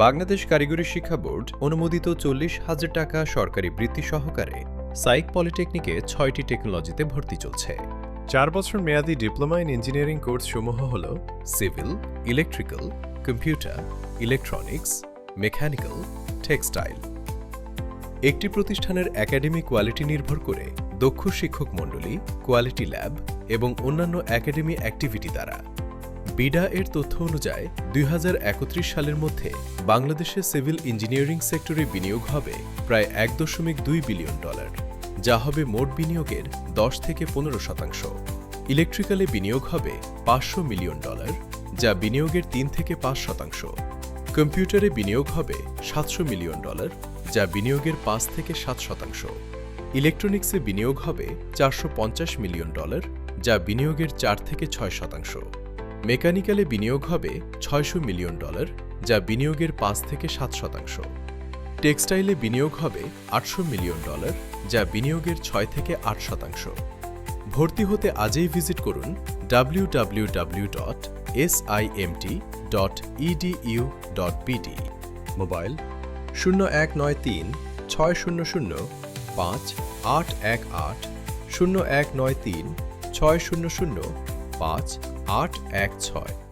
বাংলাদেশ কারিগরি শিক্ষা বোর্ড অনুমোদিত 40,000 টাকা সরকারি বৃত্তি সহকারে সাইক পলিটেকনিকে 6টি টেকনোলজিতে ভর্তি চলছে। 4 বছর মেয়াদী ডিপ্লোমা ইন ইঞ্জিনিয়ারিং কোর্সসমূহ হল civil, electrical, computer, electronics, mechanical, textile. একটি প্রতিষ্ঠানের একাডেমিক কোয়ালিটি নির্ভর করে দক্ষ শিক্ষক মণ্ডলী, কোয়ালিটি ল্যাব এবং অন্যান্য একাডেমি অ্যাক্টিভিটি দ্বারা বিডা এর তথ্য অনুযায়ী 2031 সালের মধ্যে বাংলাদেশে সিভিল ইঞ্জিনিয়ারিং সেক্টরে বিনিয়োগ হবে প্রায় $1.2 বিলিয়ন, যা হবে মোট বিনিয়োগের 10 থেকে 15%। ইলেকট্রিক্যালে বিনিয়োগ হবে $500 মিলিয়ন, যা বিনিয়োগের 3 থেকে 5%। কম্পিউটারে বিনিয়োগ হবে $700 মিলিয়ন, যা বিনিয়োগের 5 থেকে 7%। ইলেকট্রনিক্সে বিনিয়োগ হবে $450 মিলিয়ন, যা বিনিয়োগের 4 থেকে 6%। মেকানিক্যালে বিনিয়োগ হবে $600 মিলিয়ন, যা বিনিয়োগের 5 থেকে 7%। টেক্সটাইলে বিনিয়োগ হবে $800 মিলিয়ন, যা বিনিয়োগের 6 থেকে 8%। ভর্তি হতে আজই ভিজিট করুন www.simt.edu.bd। মোবাইল 0193 600 5818, 0193 600 5816।